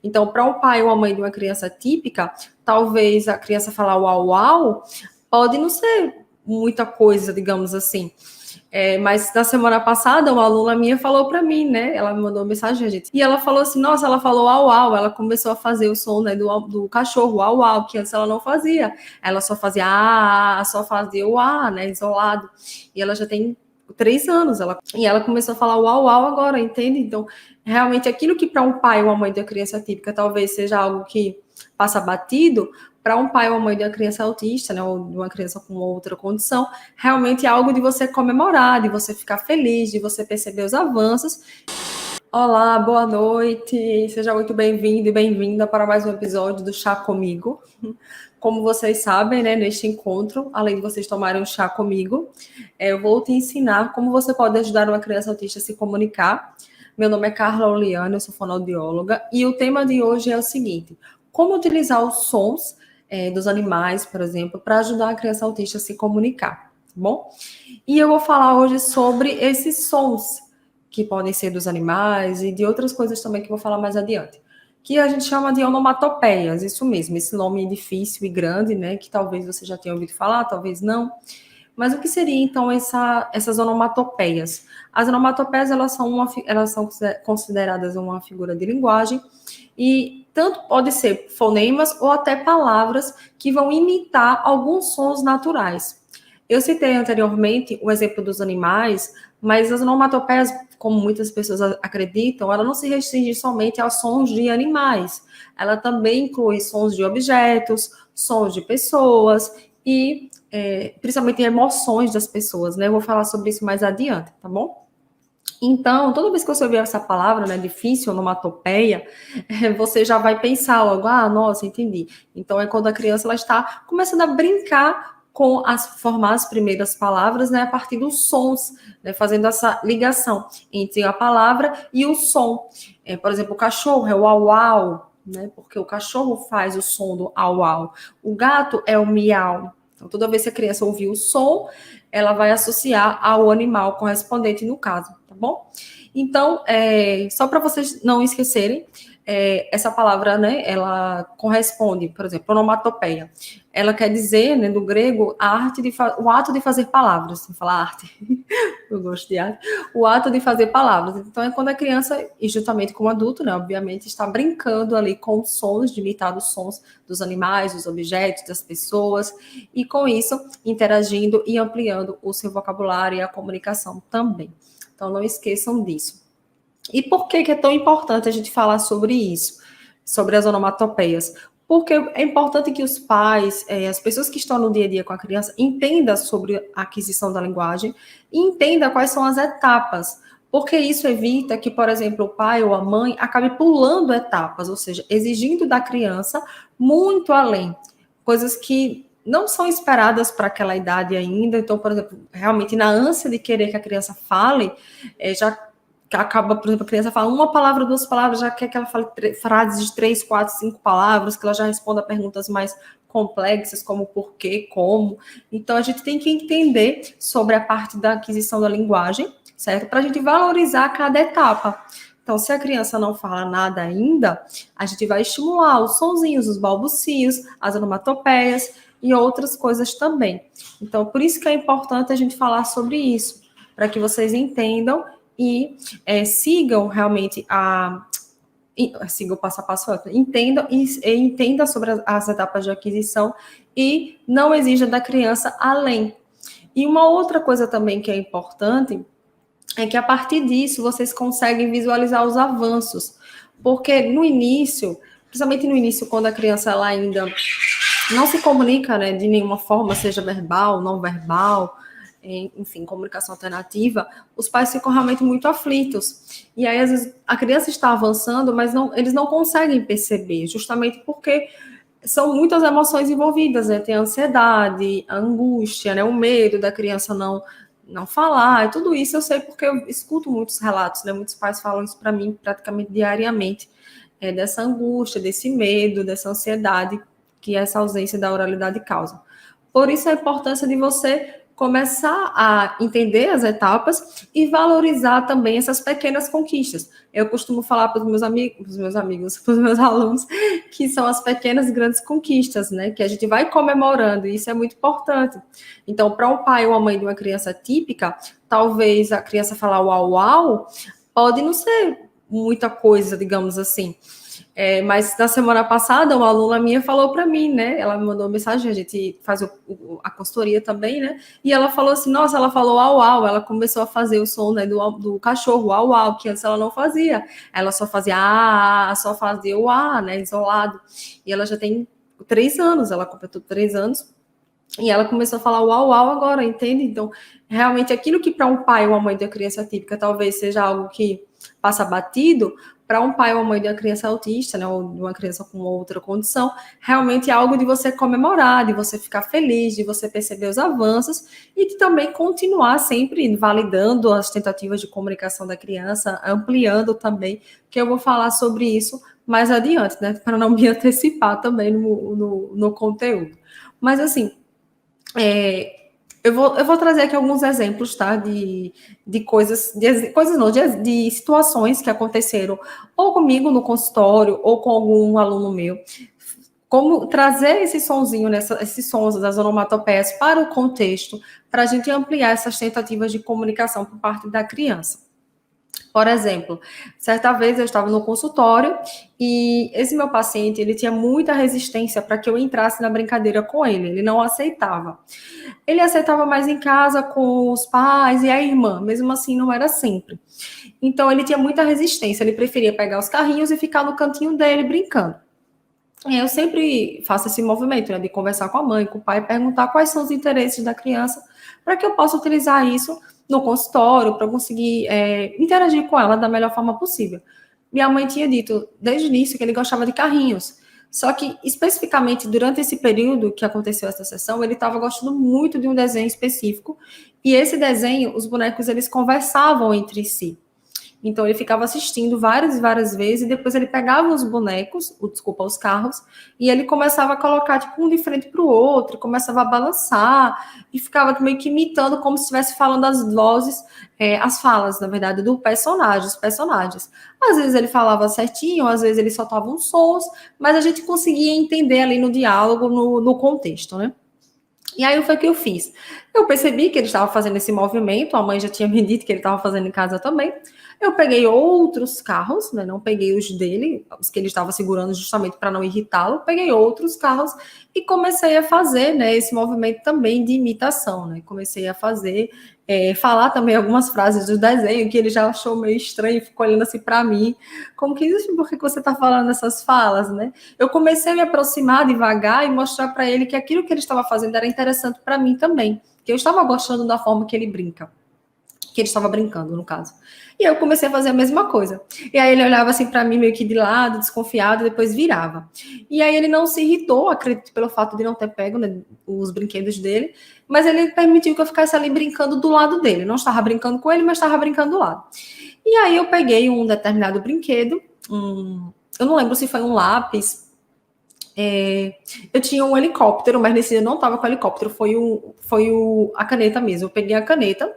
Então, para um pai ou uma mãe de uma criança típica, talvez a criança falar uau, uau, pode não ser muita coisa, digamos assim. Mas na semana passada, uma aluna minha falou para mim, né? Ela me mandou uma mensagem, gente. E ela falou assim: nossa, ela falou au, au. Ela começou a fazer o som, né, do cachorro, au, au, que antes ela não fazia. Ela só fazia só fazia o né? Isolado. E ela já tem 3 anos. E ela começou a falar uau, uau agora, entende? Então, realmente, aquilo que para um pai ou uma mãe de uma criança típica talvez seja algo que passa batido, para um pai ou uma mãe de uma criança autista, né, ou de uma criança com outra condição, realmente é algo de você comemorar, de você ficar feliz, de você perceber os avanços. Olá, boa noite, seja muito bem-vindo e bem-vinda para mais um episódio do Chá Comigo. Como vocês sabem, né, neste encontro, além de vocês tomarem um chá comigo, eu vou te ensinar como você pode ajudar uma criança autista a se comunicar. Meu nome é Carla Oliana, eu sou fonoaudióloga, e o tema de hoje é o seguinte: como utilizar os sons dos animais, por exemplo, para ajudar a criança autista a se comunicar, tá bom? E eu vou falar hoje sobre esses sons que podem ser dos animais e de outras coisas também que eu vou falar mais adiante, que a gente chama de onomatopeias, isso mesmo, esse nome difícil e grande, né, que talvez você já tenha ouvido falar, talvez não. Mas o que seria, então, essas onomatopeias? As onomatopeias, elas são consideradas uma figura de linguagem e tanto pode ser fonemas ou até palavras que vão imitar alguns sons naturais. Eu citei anteriormente o exemplo dos animais, mas as onomatopeias, como muitas pessoas acreditam, ela não se restringe somente aos sons de animais. Ela também inclui sons de objetos, sons de pessoas e principalmente emoções das pessoas, né? Eu vou falar sobre isso mais adiante, tá bom? Então, toda vez que você ouvir essa palavra, né, difícil, onomatopeia, você já vai pensar logo, nossa, entendi. Então, é quando a criança ela está começando a brincar com formar as primeiras palavras, né, a partir dos sons, né, fazendo essa ligação entre a palavra e o som. Por exemplo, o cachorro é o au-au, né, porque o cachorro faz o som do au-au. O gato é o miau. Então, toda vez que a criança ouvir o som, ela vai associar ao animal correspondente no caso, tá bom? Então, só para vocês não esquecerem, essa palavra, né, ela corresponde, por exemplo, onomatopeia. Ela quer dizer, né, do grego, o ato de fazer palavras. Sem falar arte, eu gosto de arte. O ato de fazer palavras. Então, é quando a criança, e justamente como adulto, né, obviamente, está brincando ali com os sons, de imitar os sons dos animais, dos objetos, das pessoas, e com isso, interagindo e ampliando o seu vocabulário e a comunicação também. Então, não esqueçam disso. E por que é tão importante a gente falar sobre isso, sobre as onomatopeias? Porque é importante que os pais, as pessoas que estão no dia a dia com a criança, entendam sobre a aquisição da linguagem e entendam quais são as etapas. Porque isso evita que, por exemplo, o pai ou a mãe acabe pulando etapas, ou seja, exigindo da criança muito além. Coisas que não são esperadas para aquela idade ainda. Então, por exemplo, realmente na ânsia de querer que a criança fale, já acaba, por exemplo, a criança fala uma palavra, 2 palavras, já quer que ela fale frases de 3, 4, 5 palavras, que ela já responda perguntas mais complexas, como por quê, como. Então, a gente tem que entender sobre a parte da aquisição da linguagem, certo? Para a gente valorizar cada etapa. Então, se a criança não fala nada ainda, a gente vai estimular os sonzinhos, os balbucios, as onomatopeias e outras coisas também. Então, por isso que é importante a gente falar sobre isso, para que vocês entendam e sigam realmente sigam o passo a passo, entenda sobre as etapas de aquisição e não exija da criança além. E uma outra coisa também que é importante é que a partir disso vocês conseguem visualizar os avanços, porque no início, principalmente no início, quando a criança ela ainda não se comunica, né, de nenhuma forma, seja verbal, não verbal, enfim, comunicação alternativa, os pais ficam realmente muito aflitos. E aí, às vezes, a criança está avançando, mas eles não conseguem perceber, justamente porque são muitas emoções envolvidas, né? Tem a ansiedade, a angústia, né? O medo da criança não falar, e tudo isso eu sei porque eu escuto muitos relatos, né? Muitos pais falam isso para mim praticamente diariamente, dessa angústia, desse medo, dessa ansiedade que essa ausência da oralidade causa. Por isso a importância de você começar a entender as etapas e valorizar também essas pequenas conquistas. Eu costumo falar para os meus amigos, para os meus alunos, que são as pequenas grandes conquistas, né? Que a gente vai comemorando, e isso é muito importante. Então, para um pai ou uma mãe de uma criança típica, talvez a criança falar uau, uau, pode não ser muita coisa, digamos assim. Mas na semana passada, uma aluna minha falou para mim, né? Ela me mandou uma mensagem, a gente faz a consultoria também, né? E ela falou assim: nossa, ela falou au, au. Ela começou a fazer o som, né, do cachorro, au, au, que antes ela não fazia. Ela só fazia só fazia o né? Isolado. E ela já tem 3 anos, ela completou 3 anos. E ela começou a falar uau, uau agora, entende? Então, realmente, aquilo que para um pai ou uma mãe de uma criança típica talvez seja algo que passa batido, para um pai ou uma mãe de uma criança autista, né, ou de uma criança com outra condição, realmente é algo de você comemorar, de você ficar feliz, de você perceber os avanços e de também continuar sempre validando as tentativas de comunicação da criança, ampliando também, que eu vou falar sobre isso mais adiante, né, para não me antecipar também no conteúdo. Mas, assim, eu vou trazer aqui alguns exemplos, tá? De de situações que aconteceram ou comigo no consultório ou com algum aluno meu. Como trazer esse sonzinho, esses sons das onomatopeias para o contexto, para a gente ampliar essas tentativas de comunicação por parte da criança. Por exemplo, certa vez eu estava no consultório e esse meu paciente, ele tinha muita resistência para que eu entrasse na brincadeira com ele não aceitava. Ele aceitava mais em casa com os pais e a irmã, mesmo assim não era sempre. Então ele tinha muita resistência, ele preferia pegar os carrinhos e ficar no cantinho dele brincando. E eu sempre faço esse movimento, né, de conversar com a mãe, com o pai, perguntar quais são os interesses da criança, para que eu possa utilizar isso no consultório, para conseguir interagir com ela da melhor forma possível. Minha mãe tinha dito desde o início que ele gostava de carrinhos, só que especificamente durante esse período que aconteceu essa sessão, ele estava gostando muito de um desenho específico, e esse desenho, os bonecos, eles conversavam entre si. Então ele ficava assistindo várias e várias vezes, e depois ele pegava os bonecos, os carros, e ele começava a colocar tipo um de frente para o outro, começava a balançar, e ficava meio que imitando como se estivesse falando as vozes, as falas, na verdade, do personagem, os personagens. Às vezes ele falava certinho, às vezes ele soltava uns sons, mas a gente conseguia entender ali no diálogo, no contexto, né? E aí foi o que eu fiz. Eu percebi que ele estava fazendo esse movimento, a mãe já tinha me dito que ele estava fazendo em casa também. Eu peguei outros carros, né? Não peguei os dele, os que ele estava segurando justamente para não irritá-lo. Peguei outros carros e comecei a fazer, né, esse movimento também de imitação, né? Comecei a fazer, falar também algumas frases do desenho que ele já achou meio estranho, ficou olhando assim para mim, como que por que você está falando essas falas, né? Eu comecei a me aproximar devagar e mostrar para ele que aquilo que ele estava fazendo era interessante para mim também, que eu estava gostando da forma que ele brinca. Que ele estava brincando, no caso. E eu comecei a fazer a mesma coisa. E aí ele olhava assim para mim meio que de lado, desconfiado, e depois virava. E aí ele não se irritou, acredito, pelo fato de não ter pego, né, os brinquedos dele, mas ele permitiu que eu ficasse ali brincando do lado dele. Não estava brincando com ele, mas estava brincando do lado. E aí eu peguei um determinado brinquedo, eu não lembro se foi um lápis. Eu tinha um helicóptero, mas nesse dia eu não estava com helicóptero, foi a caneta mesmo. Eu peguei a caneta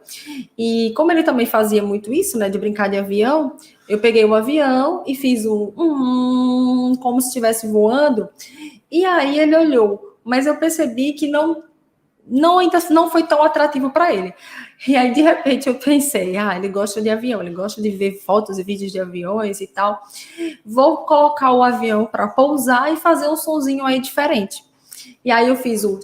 e como ele também fazia muito isso, né, de brincar de avião, eu peguei o avião e fiz como se estivesse voando. E aí ele olhou, mas eu percebi que ainda não foi tão atrativo para ele. E aí, de repente, eu pensei, ele gosta de avião, ele gosta de ver fotos e vídeos de aviões e tal. Vou colocar o avião para pousar e fazer um sonzinho aí diferente. E aí eu fiz o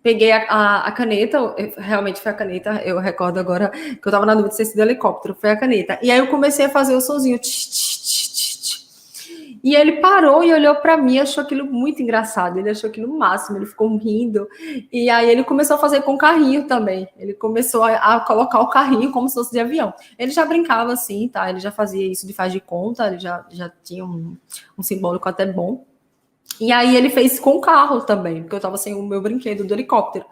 peguei a caneta, realmente foi a caneta, eu recordo agora que eu estava na dúvida de ter sido helicóptero, foi a caneta. E aí eu comecei a fazer o sonzinho. E ele parou e olhou para mim, achou aquilo muito engraçado, ele achou aquilo máximo, ele ficou rindo. E aí ele começou a fazer com o carrinho também. Ele começou a colocar o carrinho como se fosse de avião. Ele já brincava assim, tá? Ele já fazia isso de faz de conta, ele já tinha um simbólico até bom. E aí ele fez com o carro também, porque eu tava sem o meu brinquedo do helicóptero.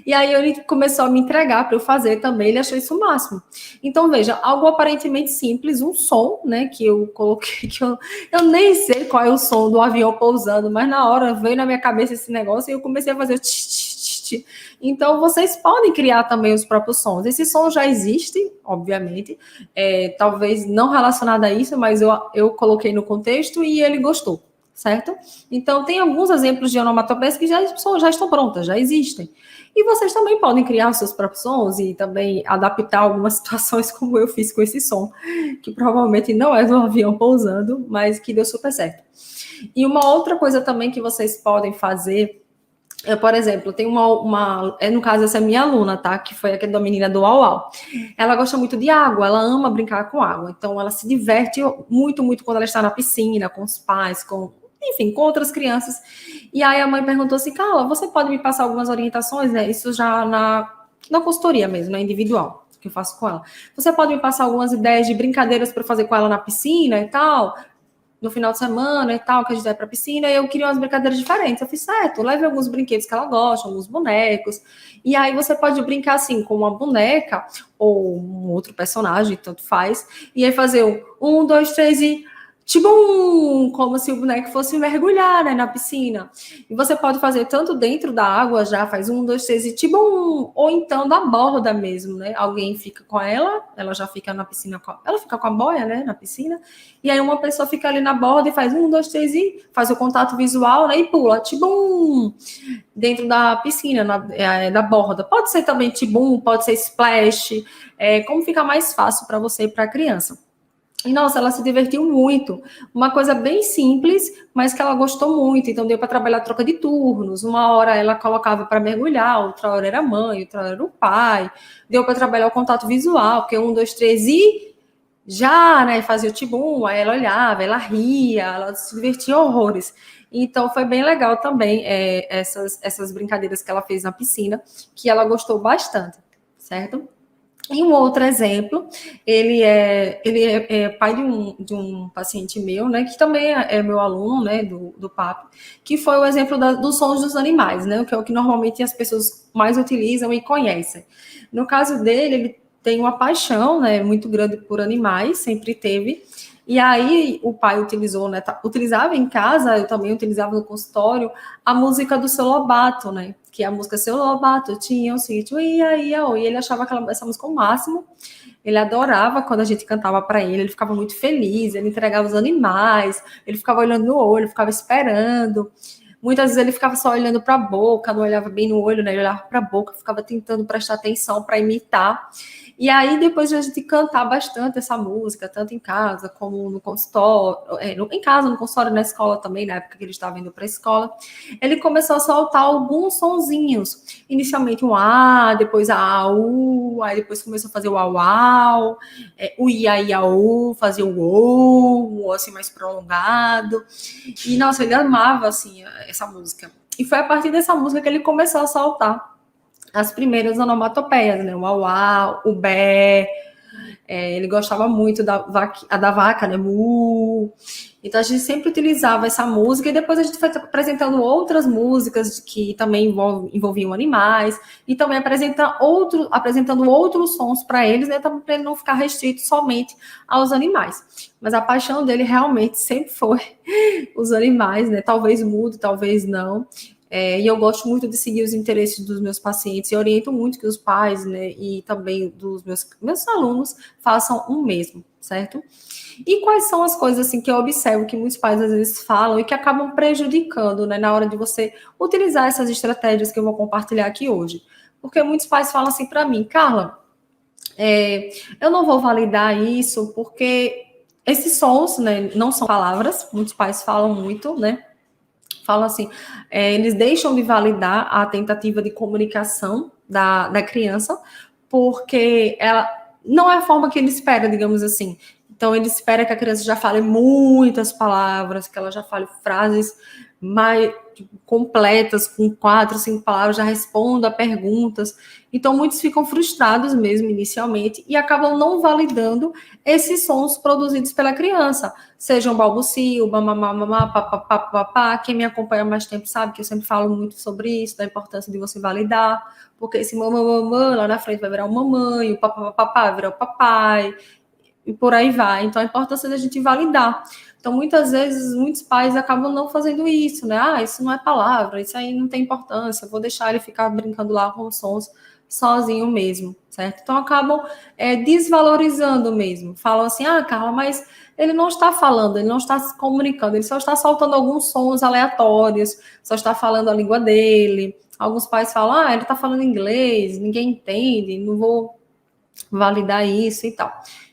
E aí ele começou a me entregar para eu fazer também, ele achou isso o máximo. Então, veja, algo aparentemente simples, um som, né, que eu coloquei, que eu nem sei qual é o som do avião pousando, mas na hora veio na minha cabeça esse negócio e eu comecei a fazer tch, tch, tch. Então, vocês podem criar também os próprios sons. Esse som já existe, obviamente, talvez não relacionado a isso, mas eu coloquei no contexto e ele gostou. Certo? Então, tem alguns exemplos de onomatopeias que já estão prontas, já existem. E vocês também podem criar os seus próprios sons e também adaptar algumas situações como eu fiz com esse som, que provavelmente não é do avião pousando, mas que deu super certo. E uma outra coisa também que vocês podem fazer, por exemplo, tem no caso, essa é minha aluna, tá? Que foi aquela menina do Uau. Ela gosta muito de água, ela ama brincar com água. Então, ela se diverte muito, muito quando ela está na piscina, com os pais, enfim, com outras crianças. E aí a mãe perguntou assim, Carla, você pode me passar algumas orientações, né? Isso já na consultoria mesmo, na individual, que eu faço com ela. Você pode me passar algumas ideias de brincadeiras para fazer com ela na piscina e tal? No final de semana e tal, que a gente vai pra piscina, e eu queria umas brincadeiras diferentes. Eu fiz, certo, leve alguns brinquedos que ela gosta, alguns bonecos, e aí você pode brincar assim, com uma boneca, ou um outro personagem, tanto faz, e aí fazer um, dois, três e tibum, como se o boneco fosse mergulhar, né, na piscina. E você pode fazer tanto dentro da água, já faz um, dois, três e tibum, ou então da borda mesmo, né? Alguém fica com ela já fica na piscina, ela fica com a boia, né, na piscina, e aí uma pessoa fica ali na borda e faz um, dois, três e faz o contato visual, né, e pula, tibum, dentro da piscina, da borda. Pode ser também tibum, pode ser splash, como fica mais fácil para você e para a criança. E, nossa, ela se divertiu muito. Uma coisa bem simples, mas que ela gostou muito. Então, deu para trabalhar troca de turnos. Uma hora ela colocava para mergulhar, outra hora era a mãe, outra hora era o pai. Deu para trabalhar o contato visual, porque um, dois, três e já, né? Fazia o tibum, aí ela olhava, ela ria, ela se divertia horrores. Então, foi bem legal também essas brincadeiras que ela fez na piscina, que ela gostou bastante, certo? E um outro exemplo, ele é pai de um paciente meu, né, que também é meu aluno, né, do PAP, que foi o exemplo dos sons dos animais, né, que é o que normalmente as pessoas mais utilizam e conhecem. No caso dele, ele tem uma paixão, né, muito grande por animais, sempre teve, e aí o pai utilizou, né, utilizava em casa, eu também utilizava no consultório, a música do Seu Lobato, né, que a música Seu Lobato tinha um sítio, e ele achava essa música o máximo, ele adorava quando a gente cantava para ele ficava muito feliz, ele entregava os animais, ele ficava olhando no olho, ficava esperando, muitas vezes ele ficava só olhando para a boca, não olhava bem no olho, né, ele olhava para a boca, ficava tentando prestar atenção para imitar, e aí, depois de a gente cantar bastante essa música, tanto em casa como no consultório, em casa, no consultório, na escola também, na época que ele estava indo para a escola, ele começou a soltar alguns sonzinhos. Inicialmente um A, depois a U, aí depois começou a fazer o au, o ia, ia, u, fazia o O assim, mais prolongado. E, nossa, ele amava, assim, essa música. E foi a partir dessa música que ele começou a soltar as primeiras onomatopeias, né? O auá, o bé. Ele gostava muito da vaca, né? Mu. Então a gente sempre utilizava essa música e depois a gente foi apresentando outras músicas que também envolviam animais e também apresentando outros sons para eles, né? Para ele não ficar restrito somente aos animais. Mas a paixão dele realmente sempre foi os animais, né? Talvez mude, talvez não. E eu gosto muito de seguir os interesses dos meus pacientes e oriento muito que os pais, né, e também dos meus alunos façam o mesmo, certo? E quais são as coisas assim que eu observo que muitos pais às vezes falam e que acabam prejudicando, né, na hora de você utilizar essas estratégias que eu vou compartilhar aqui hoje? Porque muitos pais falam assim para mim, Carla, eu não vou validar isso porque esses sons, né, não são palavras, muitos pais falam muito, né? Falam assim, eles deixam de validar a tentativa de comunicação da criança, porque ela não é a forma que ele espera, digamos assim. Então, ele espera que a criança já fale muitas palavras, que ela já fale frases mais completas, com 4, 5 palavras, já respondo a perguntas. Então, muitos ficam frustrados mesmo inicialmente e acabam não validando esses sons produzidos pela criança. Sejam balbucio, mamamá, mamá, papapá, papapá. Quem me acompanha há mais tempo sabe que eu sempre falo muito sobre isso, da importância de você validar, porque esse mamamã lá na frente vai virar o mamãe, o papapá vai virar o papai, e por aí vai. Então, a importância da gente validar. Então, muitas vezes, muitos pais acabam não fazendo isso, né? Ah, isso não é palavra, isso aí não tem importância, vou deixar ele ficar brincando lá com os sons sozinho mesmo, certo? Então, acabam desvalorizando mesmo. Falam assim, ah, Carla, mas ele não está falando, ele não está se comunicando, ele só está soltando alguns sons aleatórios, só está falando a língua dele. Alguns pais falam, ah, ele está falando inglês, ninguém entende, não vou validar isso e tal.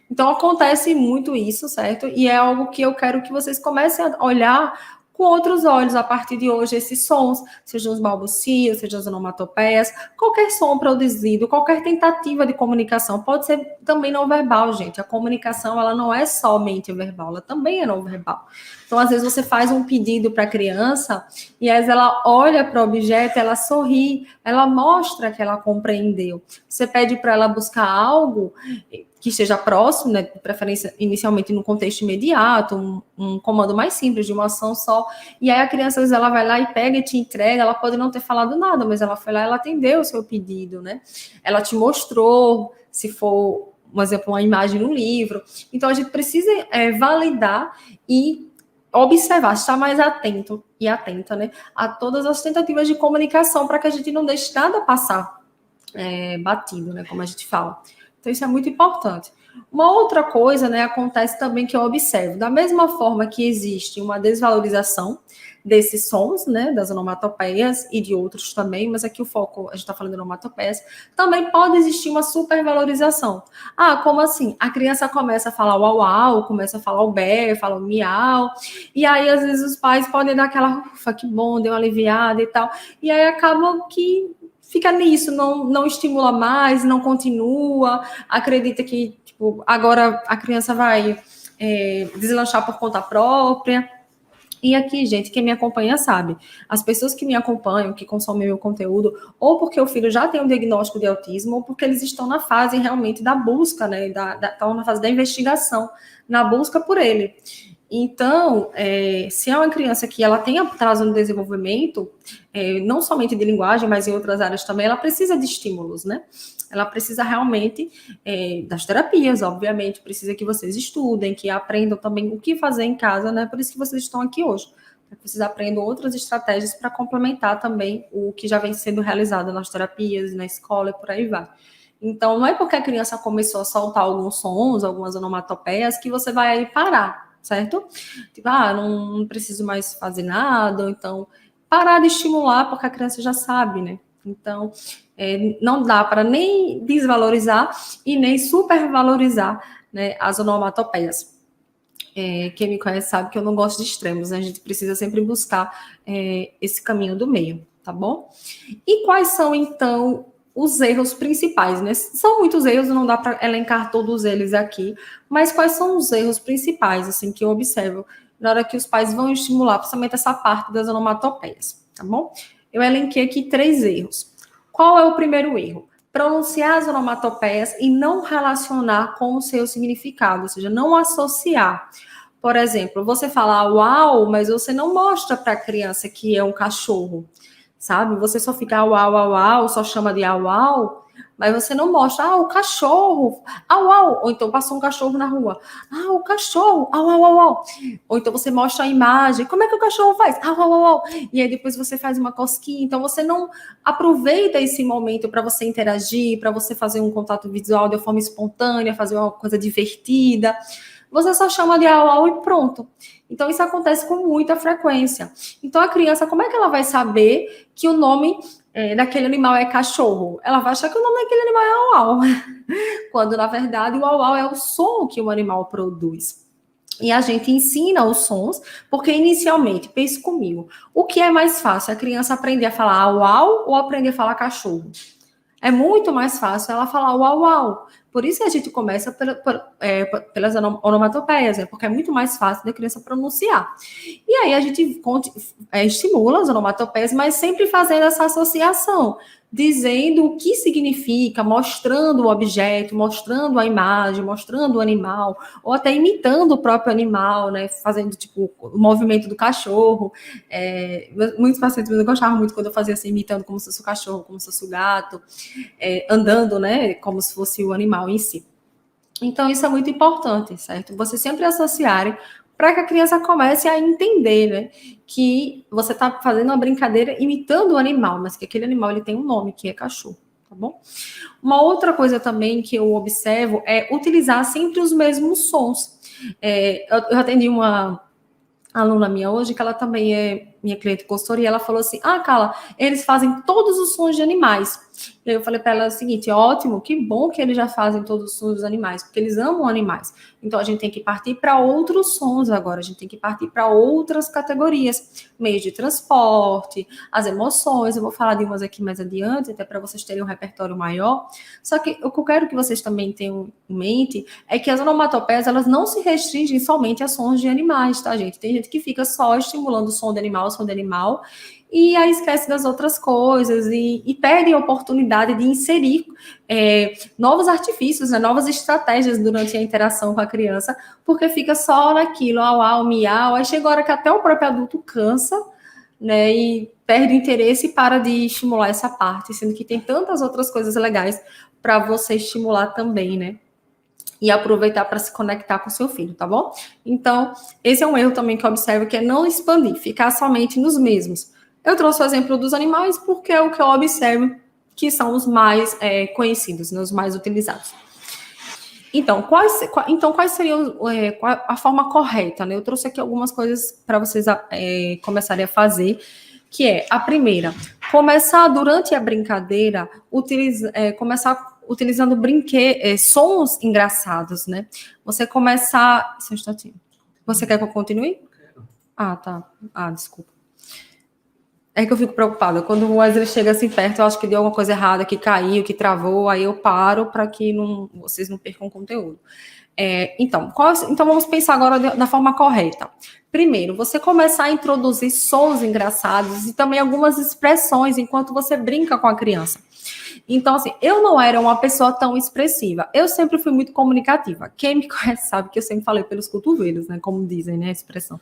Então, acontece muito isso, certo? E é algo que eu quero que vocês comecem a olhar com outros olhos a partir de hoje, esses sons, sejam os balbucios, sejam as onomatopeias, qualquer som produzido, qualquer tentativa de comunicação, pode ser também não verbal, gente. A comunicação, ela não é somente verbal, ela também é não verbal. Então, às vezes, você faz um pedido para a criança e às vezes ela olha para o objeto, ela sorri, ela mostra que ela compreendeu. Você pede para ela buscar algo que esteja próximo, né, de preferência inicialmente no contexto imediato, um comando mais simples, de uma ação só, e aí a criança, às vezes, ela vai lá e pega e te entrega, ela pode não ter falado nada, mas ela foi lá e ela atendeu o seu pedido, né? Ela te mostrou, se for, por exemplo, uma imagem no livro. Então, a gente precisa validar e observar, estar mais atento e atenta, né, a todas as tentativas de comunicação para que a gente não deixe nada passar batido, né, como a gente fala. Então, isso é muito importante. Uma outra coisa, né, acontece também que eu observo, da mesma forma que existe uma desvalorização desses sons, né, das onomatopeias e de outros também, mas aqui o foco, a gente está falando de onomatopeias, também pode existir uma supervalorização. Ah, como assim? A criança começa a falar uau, uau, começa a falar o bé, fala o miau, e aí às vezes os pais podem dar aquela, ufa, que bom, deu uma aliviada e tal, e aí acabam que fica nisso, não estimula mais, não continua, acredita que tipo, agora a criança vai deslanchar por conta própria. E aqui, gente, quem me acompanha sabe, as pessoas que me acompanham, que consomem meu conteúdo, ou porque o filho já tem um diagnóstico de autismo, ou porque eles estão na fase realmente da busca, né? Estão na fase da investigação, na busca por ele. Então, se é uma criança que ela tem atraso no desenvolvimento, não somente de linguagem, mas em outras áreas também, ela precisa de estímulos, né? Ela precisa realmente das terapias, obviamente, precisa que vocês estudem, que aprendam também o que fazer em casa, né? Por isso que vocês estão aqui hoje. Para que vocês aprendam outras estratégias para complementar também o que já vem sendo realizado nas terapias, na escola e por aí vai. Então, não é porque a criança começou a soltar alguns sons, algumas onomatopeias, que você vai aí parar, certo? Tipo, não preciso mais fazer nada, ou então parar de estimular, porque a criança já sabe, né? Então, não dá para nem desvalorizar e nem supervalorizar, né, as onomatopeias. Quem me conhece sabe que eu não gosto de extremos, né? A gente precisa sempre buscar esse caminho do meio, tá bom? E quais são, então, os erros principais, né? São muitos erros, não dá para elencar todos eles aqui, mas quais são os erros principais, assim, que eu observo na hora que os pais vão estimular, principalmente essa parte das onomatopeias, tá bom? Eu elenquei aqui 3 erros. Qual é o primeiro erro? Pronunciar as onomatopeias e não relacionar com o seu significado, ou seja, não associar. Por exemplo, você fala uau, mas você não mostra para a criança que é um cachorro, sabe? Você só fica uau, uau, uau, só chama de uau, uau, mas você não mostra, o cachorro, au, au, ou então passou um cachorro na rua, o cachorro, au, au, au, au. Ou então você mostra a imagem, como é que o cachorro faz? Au, au, au, au. E aí depois você faz uma cosquinha, então você não aproveita esse momento para você interagir, para você fazer um contato visual de forma espontânea, fazer uma coisa divertida. Você só chama de au, au e pronto. Então, isso acontece com muita frequência. Então, a criança, como é que ela vai saber que o nome daquele animal é cachorro? Ela vai achar que o nome daquele animal é au, au. Quando, na verdade, o au, au é o som que o animal produz. E a gente ensina os sons, porque inicialmente, pense comigo, o que é mais fácil? A criança aprender a falar au, au ou aprender a falar cachorro? É muito mais fácil ela falar uau, uau, Por isso que a gente começa pelas onomatopeias, né? Porque é muito mais fácil da criança pronunciar. E aí a gente estimula as onomatopeias, mas sempre fazendo essa associação, dizendo o que significa, mostrando o objeto, mostrando a imagem, mostrando o animal, ou até imitando o próprio animal, né? Fazendo tipo o movimento do cachorro. Muitos pacientes gostavam muito quando eu fazia assim, imitando como se fosse o cachorro, como se fosse o gato, andando, né? Como se fosse o animal em si. Então, isso é muito importante, certo? Você sempre associar para que a criança comece a entender, né? Que você está fazendo uma brincadeira imitando o animal, mas que aquele animal ele tem um nome, que é cachorro, tá bom? Uma outra coisa também que eu observo é utilizar sempre os mesmos sons. Eu atendi uma aluna minha hoje, que ela também é minha cliente consultora, e ela falou assim, Carla, eles fazem todos os sons de animais. E aí eu falei para ela o seguinte, ótimo, que bom que eles já fazem todos os sons dos animais, porque eles amam animais. Então a gente tem que partir para outros sons agora, a gente tem que partir para outras categorias, meios de transporte, as emoções, eu vou falar de umas aqui mais adiante, até para vocês terem um repertório maior. Só que o que eu quero que vocês também tenham em mente é que as onomatopeias, elas não se restringem somente a sons de animais, tá, gente? Tem gente que fica só estimulando o som de animal, e aí esquece das outras coisas e perde a oportunidade de inserir novos artifícios, né, novas estratégias durante a interação com a criança, porque fica só naquilo, au, miau, aí chega a hora que até o próprio adulto cansa, né, e perde o interesse e para de estimular essa parte, sendo que tem tantas outras coisas legais para você estimular também, né? E aproveitar para se conectar com o seu filho, tá bom? Então, esse é um erro também que eu observo, que é não expandir, ficar somente nos mesmos. Eu trouxe o exemplo dos animais porque é o que eu observo que são os mais conhecidos, né, os mais utilizados. Então, quais seriam a forma correta, né? Eu trouxe aqui algumas coisas para vocês começarem a fazer, que é, a primeira, começar durante a brincadeira, começar utilizando sons engraçados, né? Você começar... Só um instantinho. Você quer que eu continue? Tá. Desculpa. É que eu fico preocupada. Quando o Wesley chega assim perto, eu acho que deu alguma coisa errada, que caiu, que travou, aí eu paro para que vocês não percam o conteúdo. Então vamos pensar agora da forma correta. Primeiro, você começar a introduzir sons engraçados e também algumas expressões enquanto você brinca com a criança. Então, assim, eu não era uma pessoa tão expressiva. Eu sempre fui muito comunicativa. Quem me conhece sabe que eu sempre falei pelos cotovelos, né? Como dizem, né? A expressão.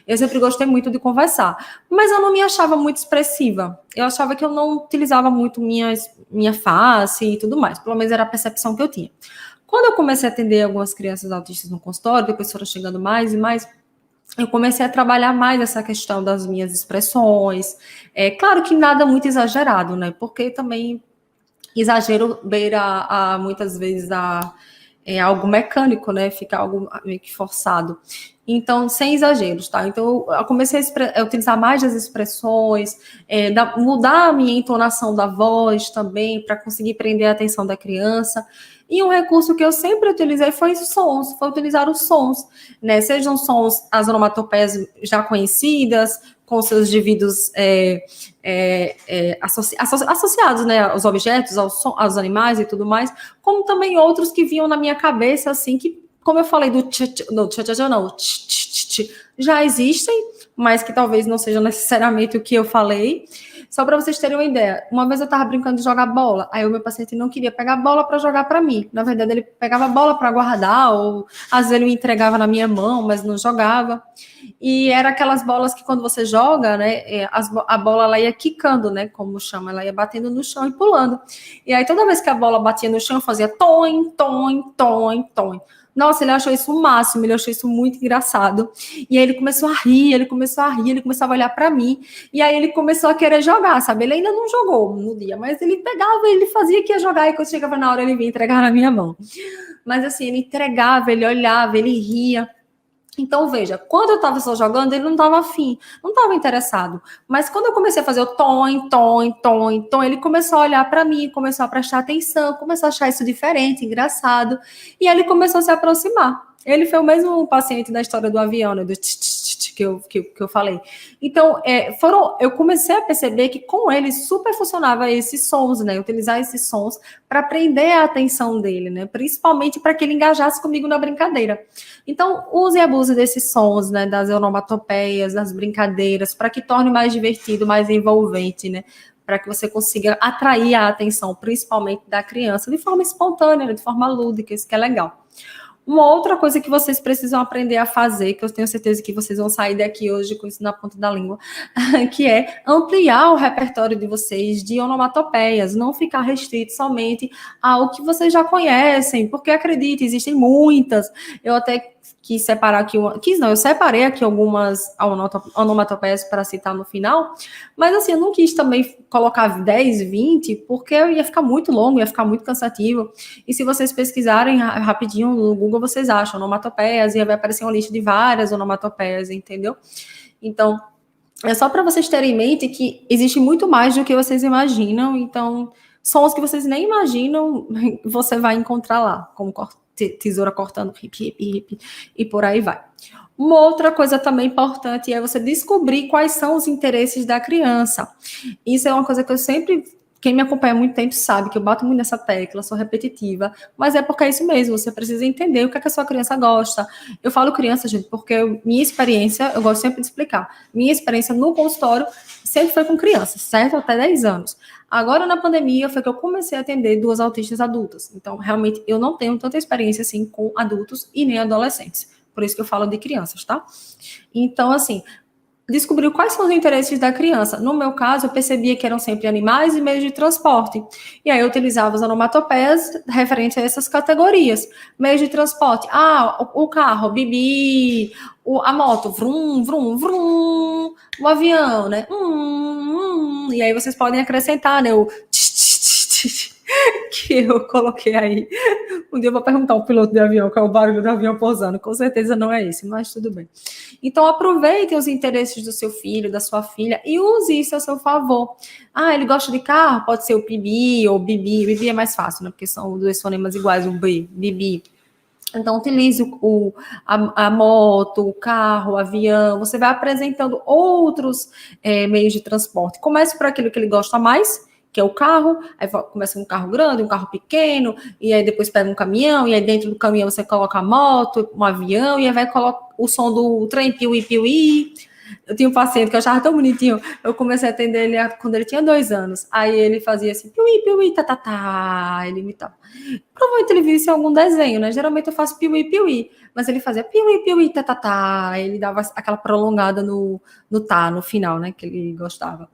Eu sempre gostei muito de conversar. Mas eu não me achava muito expressiva. Eu achava que eu não utilizava muito minha face e tudo mais. Pelo menos era a percepção que eu tinha. Quando eu comecei a atender algumas crianças autistas no consultório, depois foram chegando mais e mais, eu comecei a trabalhar mais essa questão das minhas expressões. Claro que nada muito exagerado, né? Porque também exagero beira muitas vezes algo mecânico, né? Fica algo meio que forçado. Então, sem exageros, tá? Então, eu comecei a utilizar mais as expressões, mudar a minha entonação da voz também, para conseguir prender a atenção da criança. E um recurso que eu sempre utilizei foi utilizar os sons, né? Sejam sons, as onomatopeias já conhecidas, com seus indivíduos associados, né, aos objetos, aos animais e tudo mais, como também outros que vinham na minha cabeça, assim, que, como eu falei do já existem, mas que talvez não seja necessariamente o que eu falei. Só para vocês terem uma ideia, uma vez eu estava brincando de jogar bola, aí o meu paciente não queria pegar bola para jogar para mim. Na verdade, ele pegava a bola para guardar, ou às vezes ele me entregava na minha mão, mas não jogava. E era aquelas bolas que quando você joga, né, a bola ela ia quicando, né, como chama, ela ia batendo no chão e pulando. E aí toda vez que a bola batia no chão, eu fazia tom, tom, tom, tom. Nossa, ele achou isso o máximo, ele achou isso muito engraçado. E aí ele começou a rir, ele começava a olhar para mim. E aí ele começou a querer jogar, sabe? Ele ainda não jogou no dia, mas ele pegava, ele fazia que ia jogar, e quando chegava na hora ele vinha entregar na minha mão. Mas assim, ele entregava, ele olhava, ele ria. Então, veja, quando eu estava só jogando, ele não estava afim, não estava interessado. Mas quando eu comecei a fazer o tom, tom, tom, tom, ele começou a olhar para mim, começou a prestar atenção, começou a achar isso diferente, engraçado. E ele começou a se aproximar. Ele foi o mesmo paciente da história do avião, né, do que eu falei. Então, eu comecei a perceber que com eles super funcionava esses sons, né? Utilizar esses sons para prender a atenção dele, né? Principalmente para que ele engajasse comigo na brincadeira. Então, use e abuse desses sons, né? Das onomatopeias, das brincadeiras, para que torne mais divertido, mais envolvente, né? Para que você consiga atrair a atenção, principalmente da criança, de forma espontânea, de forma lúdica, isso que é legal. Uma outra coisa que vocês precisam aprender a fazer, que eu tenho certeza que vocês vão sair daqui hoje com isso na ponta da língua, que é ampliar o repertório de vocês de onomatopeias, não ficar restrito somente ao que vocês já conhecem, porque acredite, existem muitas. Eu até quis separar aqui, eu separei aqui algumas onomatopeias para citar no final, mas assim, eu não quis também colocar 10, 20, porque ia ficar muito longo, ia ficar muito cansativo. E se vocês pesquisarem rapidinho no Google, vocês acham onomatopeias, e vai aparecer uma lista de várias onomatopeias, entendeu? Então, é só para vocês terem em mente que existe muito mais do que vocês imaginam, então, sons que vocês nem imaginam, você vai encontrar lá, como tesoura cortando, hip, hip, hip, e por aí vai. Uma outra coisa também importante é você descobrir quais são os interesses da criança. Isso é uma coisa que eu sempre... Quem me acompanha há muito tempo sabe que eu bato muito nessa tecla, sou repetitiva, mas é porque é isso mesmo, você precisa entender o que é que a sua criança gosta. Eu falo criança, gente, porque minha experiência, eu gosto sempre de explicar, minha experiência no consultório sempre foi com crianças, certo? Até 10 anos. Agora, na pandemia, foi que eu comecei a atender 2 autistas adultas. Então, realmente, eu não tenho tanta experiência assim com adultos e nem adolescentes. Por isso que eu falo de crianças, tá? Então, assim, descobriu quais são os interesses da criança. No meu caso, eu percebia que eram sempre animais e meios de transporte. E aí eu utilizava as onomatopeias referentes a essas categorias. Meios de transporte. O carro, bibi, a moto, vrum, vrum, vrum, o avião, né? E aí vocês podem acrescentar, né? O que eu coloquei aí. Um dia eu vou perguntar ao piloto de avião qual é o barulho do avião pousando. Com certeza não é esse, mas tudo bem. Então, aproveitem os interesses do seu filho, da sua filha, e use isso a seu favor. Ele gosta de carro? Pode ser o pibi ou bibi. Bibi é mais fácil, né? Porque são 2 fonemas iguais, o B, bibi. Então, utilize a moto, o carro, o avião. Você vai apresentando outros meios de transporte. Comece por aquilo que ele gosta mais, que é o carro, aí começa um carro grande, um carro pequeno, e aí depois pega um caminhão, e aí dentro do caminhão você coloca a moto, um avião, e aí vai colocar o som do trem, piuí, piuí. Eu tinha um paciente que eu achava tão bonitinho, eu comecei a atender ele quando ele tinha 2 anos, aí ele fazia assim, piuí, piuí, tá, tá, tá, ele imitava. Provavelmente ele viu isso em algum desenho, né? Geralmente eu faço piuí, piuí, mas ele fazia piuí, piuí, tá, tá, tá, ele dava aquela prolongada no tá, no final, né, que ele gostava.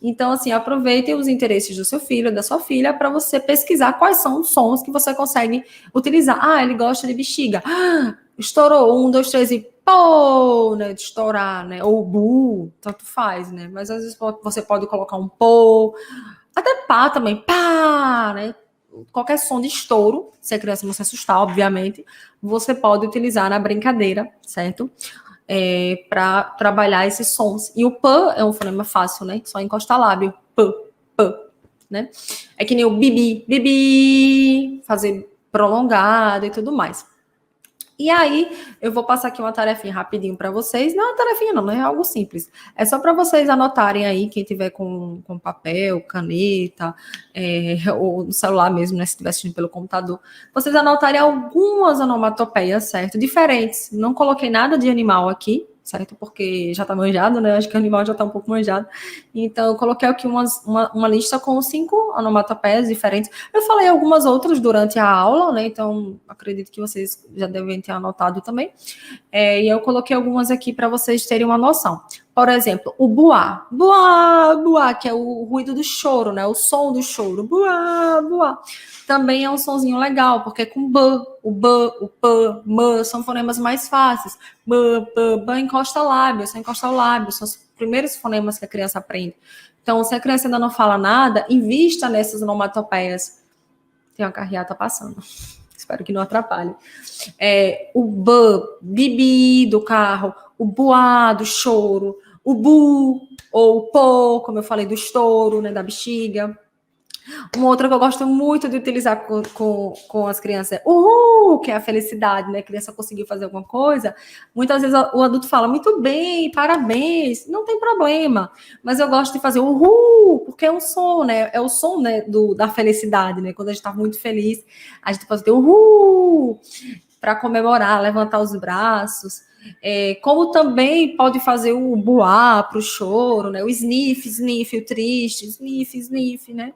Então, assim, aproveitem os interesses do seu filho, da sua filha, para você pesquisar quais são os sons que você consegue utilizar. Ele gosta de bexiga. Estourou, 1, 2, 3 e pô, né, de estourar, né, ou bu, tanto faz, né, mas às vezes você pode colocar um pô, até pá também, pá, né, qualquer som de estouro, se a criança não se assustar, obviamente, você pode utilizar na brincadeira, certo? Para trabalhar esses sons. E o p é um fonema fácil, né? Só encostar lábio. P, né? É que nem o bibi, bibi, fazer prolongado e tudo mais. E aí, eu vou passar aqui uma tarefinha rapidinho para vocês. Não é uma tarefinha, não é algo simples. É só para vocês anotarem aí, quem tiver com papel, caneta, ou no celular mesmo, né? Se estiver assistindo pelo computador, vocês anotarem algumas onomatopeias, certo? Diferentes. Não coloquei nada de animal aqui, certo? Porque já tá manjado, né? Acho que o animal já tá um pouco manjado. Então, eu coloquei aqui uma lista com 5 onomatopeias diferentes. Eu falei algumas outras durante a aula, né? Então, acredito que vocês já devem ter anotado também. E eu coloquei algumas aqui para vocês terem uma noção. Por exemplo, o buá. Buá, buá, que é o ruído do choro, né? O som do choro. Buá, buá. Também é um sonzinho legal, porque é com b, o b, o p, m, são fonemas mais fáceis. B, p, b, encosta lábio, só encosta o lábio, são os primeiros fonemas que a criança aprende. Então, se a criança ainda não fala nada, invista nessas onomatopeias. Tem uma carreata passando. Espero que não atrapalhe. O b, bibi do carro, o buá do choro, o bu, ou o pô, como eu falei, do estouro, né, da bexiga. Uma outra que eu gosto muito de utilizar com as crianças é uhul, que é a felicidade, né? A criança conseguiu fazer alguma coisa. Muitas vezes o adulto fala, muito bem, parabéns, não tem problema. Mas eu gosto de fazer uhul, porque é um som, né? É o som, né, da felicidade, né? Quando a gente está muito feliz, a gente pode ter uhul para comemorar, levantar os braços. Como também pode fazer o buá para o choro, né? O sniff, sniff, o triste, sniff, sniff, né?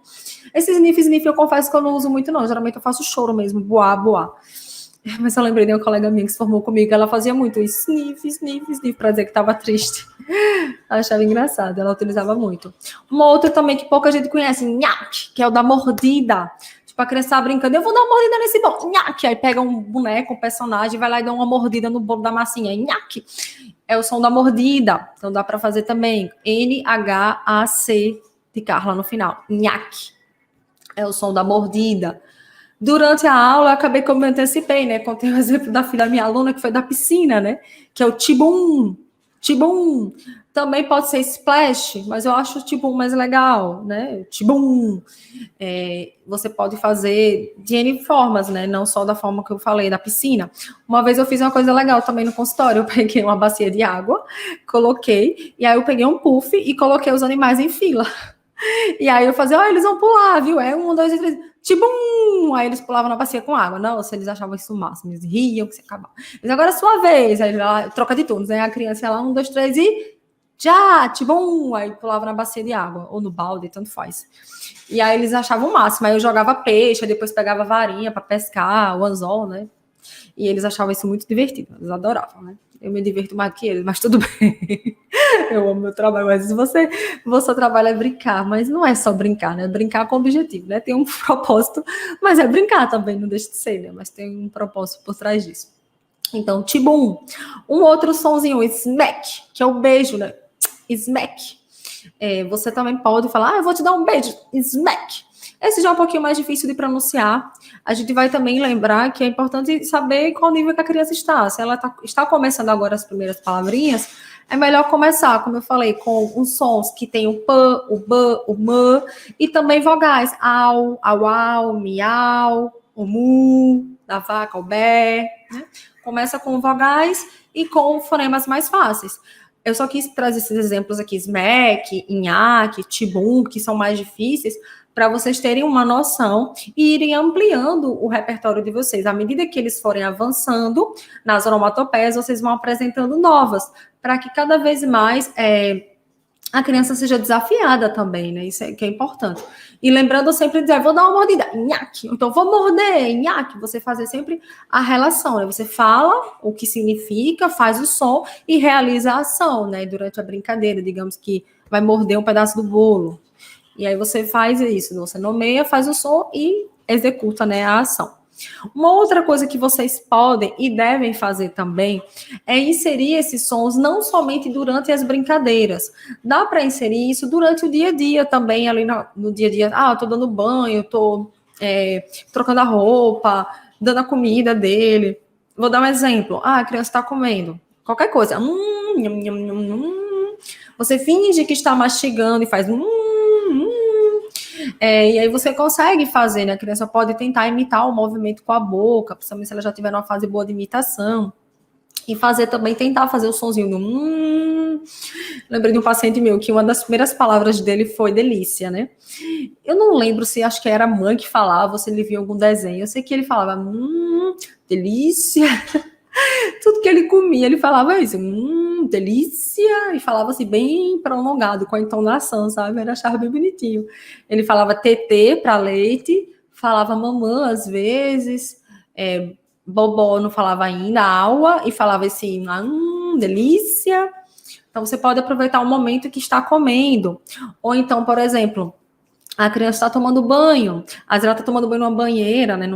Esse sniff, sniff eu confesso que eu não uso muito, não. Geralmente eu faço choro mesmo, buá, buá. Mas eu lembrei de uma colega minha que se formou comigo, ela fazia muito sniff, sniff, sniff, para dizer que estava triste. Eu achava engraçado, ela utilizava muito. Uma outra também que pouca gente conhece, nhaque, que é o da mordida. Tipo, a criança tá brincando, eu vou dar uma mordida nesse bolo, nhaque. Aí pega um boneco, um personagem, vai lá e dá uma mordida no bolo da massinha, nhaque. É o som da mordida. Então dá para fazer também N-H-A-C de Carla no final, nhaque. É o som da mordida. Durante a aula, eu acabei como eu antecipei, né? Contei o exemplo da filha da minha aluna, que foi da piscina, né? Que é o tibum. Tibum. Também pode ser splash, mas eu acho o tibum mais legal, né? Tibum. Você pode fazer de N formas, né? Não só da forma que eu falei, da piscina. Uma vez eu fiz uma coisa legal também no consultório. Eu peguei uma bacia de água, coloquei, e aí eu peguei um puff e coloquei os animais em fila. E aí eu fazia, eles vão pular, viu? É 1, 2 e 3. Tibum! Aí eles pulavam na bacia com água. Nossa, eles achavam isso o máximo. Eles riam que se acabava. Mas agora é sua vez. Aí troca de turnos. Aí a criança ia lá, 1, 2, 3 e já, tibum! Aí pulava na bacia de água. Ou no balde, tanto faz. E aí eles achavam o máximo. Aí eu jogava peixe, depois pegava varinha para pescar, o anzol, né? E eles achavam isso muito divertido. Eles adoravam, né? Eu me divirto mais do que eles, mas tudo bem. Eu amo meu trabalho, mas se você trabalha é brincar, mas não é só brincar, né? Brincar com objetivo, né? Tem um propósito, mas é brincar também, não deixa de ser, né? Mas tem um propósito por trás disso. Então, tibum. Um outro sonzinho, smack, que é o beijo, né? Smack. Você também pode falar, eu vou te dar um beijo, smack. Esse já é um pouquinho mais difícil de pronunciar. A gente vai também lembrar que é importante saber qual nível que a criança está. Se ela está começando agora as primeiras palavrinhas, é melhor começar, como eu falei, com os sons que tem o p, o b, o m, e também vogais, au, au, miau, o mu, da vaca, o bé. Né? Começa com vogais e com fonemas mais fáceis. Eu só quis trazer esses exemplos aqui, smack, nhaque, tibum, que são mais difíceis, para vocês terem uma noção e irem ampliando o repertório de vocês. À medida que eles forem avançando nas onomatopeias, vocês vão apresentando novas, para que cada vez mais a criança seja desafiada também, né? Isso é que é importante. E lembrando sempre de dizer, vou dar uma mordida, nhaque, então vou morder, nhaque. Você fazer sempre a relação, né? Você fala o que significa, faz o som e realiza a ação, né? Durante a brincadeira, digamos que vai morder um pedaço do bolo. E aí você faz isso, você nomeia, faz o som e executa, né, a ação. Uma outra coisa que vocês podem e devem fazer também é inserir esses sons não somente durante as brincadeiras. Dá para inserir isso durante o dia a dia também, ali no dia a dia. Ah, eu tô dando banho, tô trocando a roupa, dando a comida dele. Vou dar um exemplo. Ah, a criança está comendo qualquer coisa. Você finge que está mastigando e faz e aí você consegue fazer, né? A criança pode tentar imitar o movimento com a boca, principalmente se ela já tiver numa fase boa de imitação. E fazer também, tentar fazer o sonzinho do Lembrei de um paciente meu que uma das primeiras palavras dele foi delícia, né? Eu não lembro se acho que era a mãe que falava, ou se ele via algum desenho. Eu sei que ele falava, delícia. Tudo que ele comia, ele falava isso, delícia, e falava assim, bem prolongado, com a entonação, sabe? Eu achava bem bonitinho. Ele falava TT para leite, falava mamã às vezes, bobó não falava ainda, aua, e falava assim, delícia. Então, você pode aproveitar o momento que está comendo. Ou então, por exemplo, a criança está tomando banho, às vezes ela está tomando banho numa banheira, né?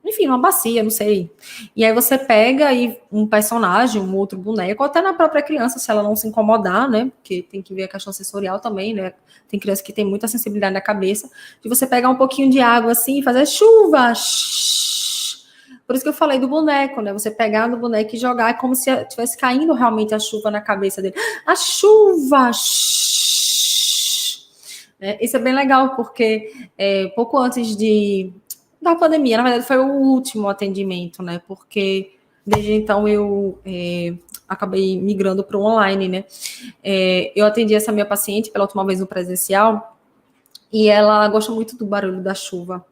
Enfim, numa bacia, não sei. E aí você pega aí um personagem, um outro boneco, ou até na própria criança, se ela não se incomodar, né? Porque tem que ver a questão sensorial também, né? Tem criança que tem muita sensibilidade na cabeça. De você pegar um pouquinho de água assim e fazer chuva. Por isso que eu falei do boneco, né? Você pegar no boneco e jogar, é como se estivesse caindo realmente a chuva na cabeça dele. A chuva! Isso é bem legal, porque pouco antes da pandemia, na verdade, foi o último atendimento, né? Porque desde então eu acabei migrando para o online, né? Eu atendi essa minha paciente pela última vez no presencial e ela gosta muito do barulho da chuva.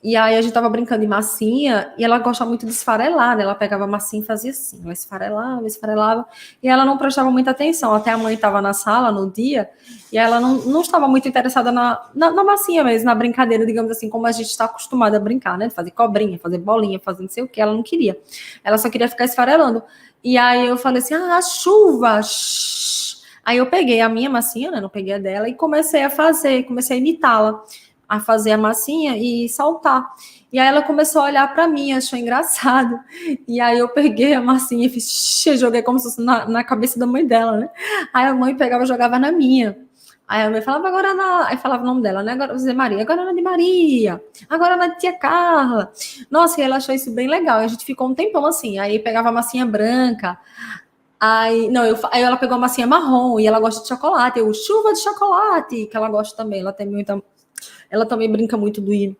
E aí a gente tava brincando de massinha, e ela gosta muito de esfarelar, né? Ela pegava a massinha e fazia assim, ela esfarelava, esfarelava, e ela não prestava muita atenção. Até a mãe estava na sala no dia, e ela não estava muito interessada na massinha mesmo, na brincadeira, digamos assim, como a gente está acostumada a brincar, né? De fazer cobrinha, fazer bolinha, fazer não sei o que, ela não queria. Ela só queria ficar esfarelando. E aí eu falei assim, a chuva, shh. Aí eu peguei a minha massinha, né? Não peguei a dela, e comecei a imitá-la, a fazer a massinha e saltar. E aí ela começou a olhar para mim, achou engraçado. E aí eu peguei a massinha e fiz, joguei como se fosse na cabeça da mãe dela, né? Aí a mãe pegava e jogava na minha. Aí a mãe falava, agora na. Aí falava o nome dela, né? Agora Zé Maria, agora na de Maria, agora na de tia Carla. Nossa, e ela achou isso bem legal. A gente ficou um tempão assim. Aí pegava a massinha branca. Aí, não, aí ela pegou a massinha marrom e ela gosta de chocolate. Eu, chuva de chocolate, que ela gosta também. Ela também brinca muito de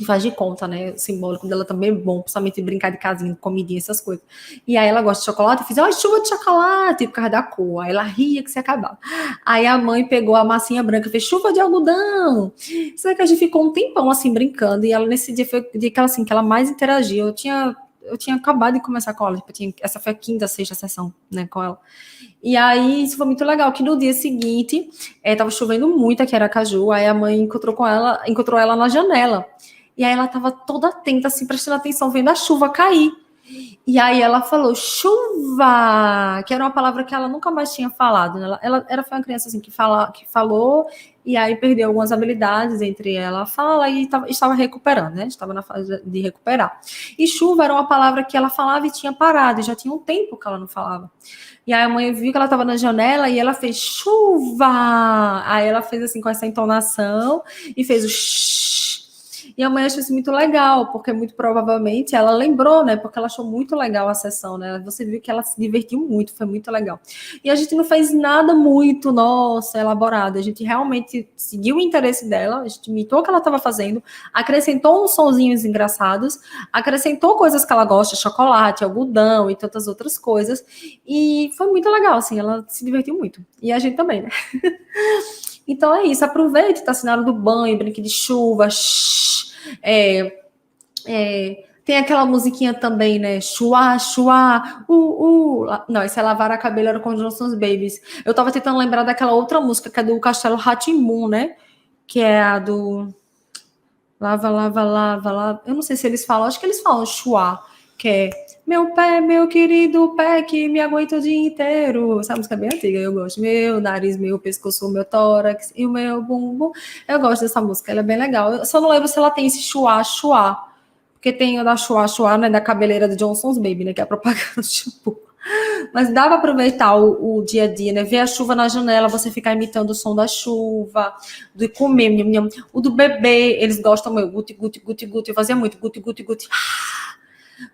faz de conta, né? O simbólico dela também é bom, principalmente de brincar de casinha, de comidinha, essas coisas. E aí ela gosta de chocolate, eu fiz, ó, chuva de chocolate, por causa da cor. Aí ela ria que se acabava. Aí a mãe pegou a massinha branca e fez chuva de algodão. Isso é que a gente ficou um tempão assim brincando. E ela nesse dia foi o dia que ela, assim, que ela mais interagiu. Eu tinha acabado de começar com ela, essa foi a quinta, sexta sessão, né, com ela. E aí, isso foi muito legal, que no dia seguinte, tava chovendo muito aqui em Aracaju, aí a mãe encontrou ela na janela. E aí ela tava toda atenta, assim, prestando atenção, vendo a chuva cair. E aí ela falou, chuva, que era uma palavra que ela nunca mais tinha falado, né? Ela foi uma criança, assim, que falou, e aí perdeu algumas habilidades, entre ela fala e estava recuperando, né? Estava na fase de recuperar. E chuva era uma palavra que ela falava e tinha parado, e já tinha um tempo que ela não falava. E aí a mãe viu que ela estava na janela e ela fez chuva. Aí ela fez assim com essa entonação e fez o shh. E a mãe achou isso muito legal, porque muito provavelmente ela lembrou, né? Porque ela achou muito legal a sessão, né? Você viu que ela se divertiu muito, foi muito legal. E a gente não fez nada muito, nossa, elaborado. A gente realmente seguiu o interesse dela, a gente imitou o que ela estava fazendo, acrescentou uns sonzinhos engraçados, acrescentou coisas que ela gosta, chocolate, algodão e tantas outras coisas. E foi muito legal, assim, ela se divertiu muito. E a gente também, né? Então é isso, aproveite, tá na hora do banho, brinque de chuva, tem aquela musiquinha também, né? Chua, chua, Não, esse é Lavar a Cabelo, era com os Johnson's Babies. Eu tava tentando lembrar daquela outra música, que é do Castelo Rá-Tim-Bum, né? Que é a do Lava, lava, lava, lava. Eu não sei se eles falam, acho que eles falam chua, que é meu pé, meu querido pé, que me aguenta o dia inteiro. Essa música é bem antiga, eu gosto. Meu nariz, meu pescoço, meu tórax e o meu bumbum. Eu gosto dessa música, ela é bem legal. Eu só não lembro se ela tem esse chua, chua. Porque tem o da chua, chua, né, da cabeleira do Johnson's Baby, né, que é a propaganda do shampoo. Mas dá para aproveitar o dia a dia, né? Ver a chuva na janela, você ficar imitando o som da chuva, do comer, nham, nham. O do bebê, eles gostam muito, guti, guti, guti, guti. Eu fazia muito, guti, guti, guti.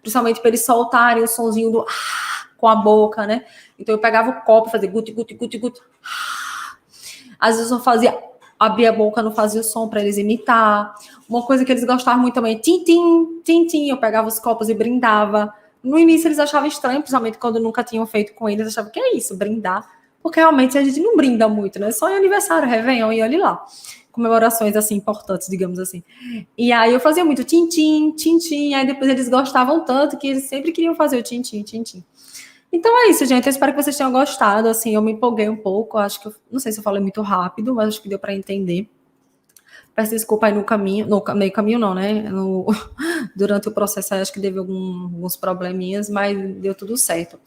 Principalmente para eles soltarem o sonzinho do com a boca, né? Então eu pegava o copo e fazia guti, guti, guti, guti. Às vezes eu abria a boca, não fazia o som para eles imitar. Uma coisa que eles gostavam muito também, tim-tim, tim-tim. Eu pegava os copos e brindava. No início eles achavam estranho, principalmente quando nunca tinham feito com eles, achavam que é isso, brindar. Porque realmente a gente não brinda muito, né? Só em aniversário, Réveillon e olhe lá. Comemorações assim importantes, digamos assim. E aí eu fazia muito tim-tim, tim-tim. Aí depois eles gostavam tanto que eles sempre queriam fazer o tim-tim, tim-tim. Então é isso, gente. Eu espero que vocês tenham gostado. Assim, eu me empolguei um pouco. Acho que não sei se eu falei muito rápido, mas acho que deu para entender. Peço desculpa aí no caminho, no meio caminho não, né? Durante o processo, acho que teve alguns probleminhas, mas deu tudo certo.